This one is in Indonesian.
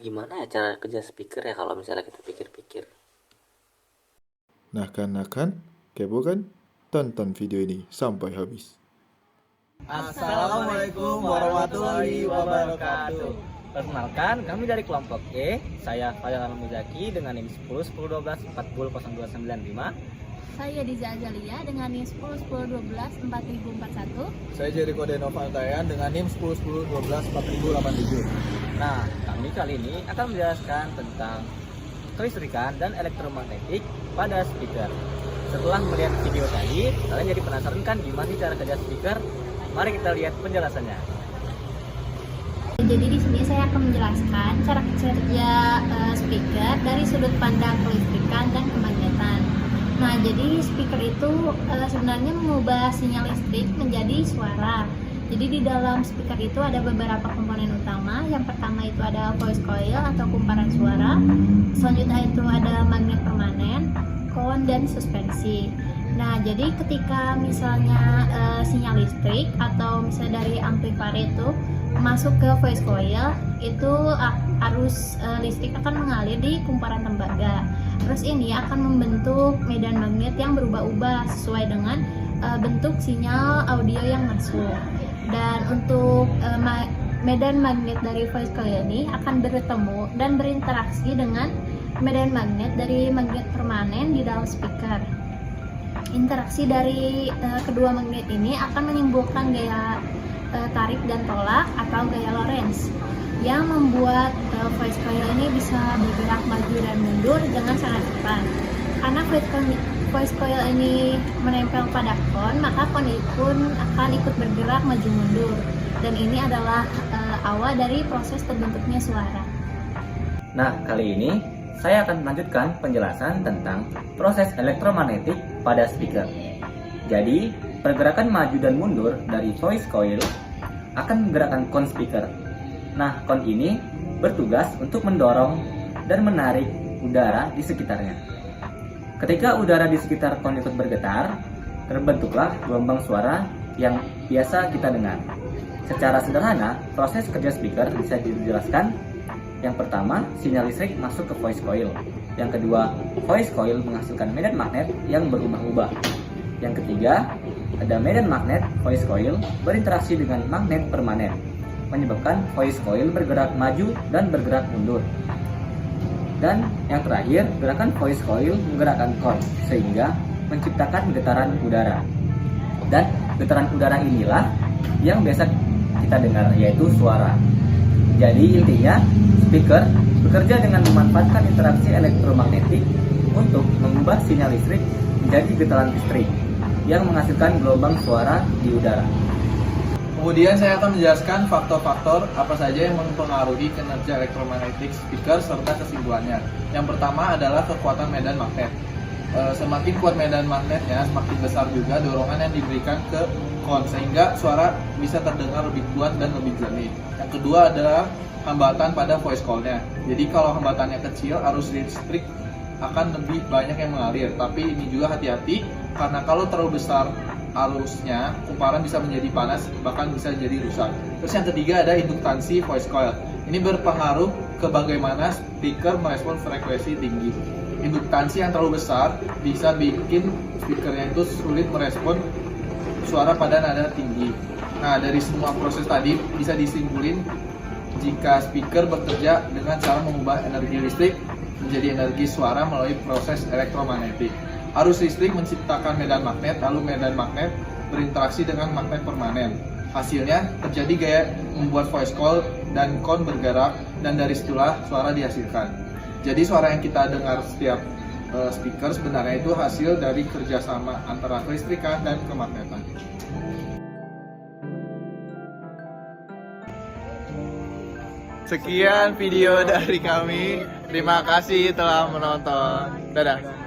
Gimana ya cara kerja speaker ya kalau misalnya kita pikir-pikir? Nah kan, kepo kan? Tonton video ini sampai habis. Assalamualaikum warahmatullahi wabarakatuh. Perkenalkan, kami dari kelompok E. Saya Fadil Al-Muzaki dengan NIM 10 10 12 40 0295. Saya Diza Azalia dengan NIM 10 10 12 4041. Saya Jericho Denovantayan dengan NIM 10 10 12 4087. Nah, kami kali ini akan menjelaskan tentang kelistrikan dan elektromagnetik pada speaker. Setelah melihat video tadi, kalian jadi penasaran kan gimana sih cara kerja speaker? Mari kita lihat penjelasannya. Jadi di sini saya akan menjelaskan cara kerja speaker dari sudut pandang kelistrikan dan kemagnetan. Nah, jadi speaker itu sebenarnya mengubah sinyal listrik menjadi suara. Jadi di dalam speaker itu ada beberapa komponen utama. Yang pertama itu ada voice coil atau kumparan suara. Selanjutnya itu ada magnet permanen, kon, dan suspensi. Nah, jadi ketika misalnya sinyal listrik atau misalnya dari amplifier itu masuk ke voice coil, itu arus listrik akan mengalir di kumparan tembaga. Terus ini akan membentuk medan magnet yang berubah-ubah sesuai dengan bentuk sinyal audio yang masuk. Dan untuk medan magnet dari voice coil ini akan bertemu dan berinteraksi dengan medan magnet dari magnet permanen di dalam speaker. Interaksi dari kedua magnet ini akan menimbulkan gaya tarik dan tolak atau gaya Lorentz yang membuat voice coil ini bisa bergerak maju dan mundur dengan sangat cepat. Karena voice coil ini menempel pada kon, maka kon pun akan ikut bergerak maju mundur. Dan ini adalah awal dari proses terbentuknya suara. Nah, kali ini saya akan melanjutkan penjelasan tentang proses elektromagnetik pada speaker. Jadi, pergerakan maju dan mundur dari voice coil akan menggerakkan kon speaker. Nah, kon ini bertugas untuk mendorong dan menarik udara di sekitarnya. Ketika udara di sekitar kon ikut bergetar, terbentuklah gelombang suara yang biasa kita dengar. Secara sederhana, proses kerja speaker bisa dijelaskan. Yang pertama, sinyal listrik masuk ke voice coil. Yang kedua, voice coil menghasilkan medan magnet yang berubah-ubah. Yang ketiga, ada medan magnet voice coil berinteraksi dengan magnet permanen, menyebabkan voice coil bergerak maju dan bergerak mundur. Dan yang terakhir, gerakan voice coil menggerakkan kon sehingga menciptakan getaran udara. Dan getaran udara inilah yang biasa kita dengar, yaitu suara. Jadi intinya, speaker bekerja dengan memanfaatkan interaksi elektromagnetik untuk mengubah sinyal listrik menjadi getaran listrik yang menghasilkan gelombang suara di udara. Kemudian saya akan menjelaskan faktor-faktor apa saja yang mempengaruhi kinerja elektromagnetik speaker serta kesimpulannya. Yang pertama adalah kekuatan medan magnet. Semakin kuat medan magnetnya, semakin besar juga dorongan yang diberikan ke kon sehingga suara bisa terdengar lebih kuat dan lebih jernih. Yang kedua adalah hambatan pada voice coil-nya. Jadi kalau hambatannya kecil, arus listrik akan lebih banyak yang mengalir. Tapi ini juga hati-hati karena kalau terlalu besar arusnya, kumparan bisa menjadi panas, bahkan bisa jadi rusak. Terus yang ketiga ada induktansi voice coil. Ini berpengaruh ke bagaimana speaker merespon frekuensi tinggi. Induktansi yang terlalu besar bisa bikin speakernya itu sulit merespon suara pada nada tinggi. Nah, dari semua proses tadi bisa disimpulin jika speaker bekerja dengan cara mengubah energi listrik menjadi energi suara melalui proses elektromagnetik. Arus listrik menciptakan medan magnet, lalu medan magnet berinteraksi dengan magnet permanen. Hasilnya terjadi gaya membuat voice coil dan kon bergerak, dan dari situlah suara dihasilkan. Jadi suara yang kita dengar setiap speaker sebenarnya itu hasil dari kerjasama antara kelistrikan dan kemagnetan. Sekian video dari kami. Terima kasih telah menonton. Dadah.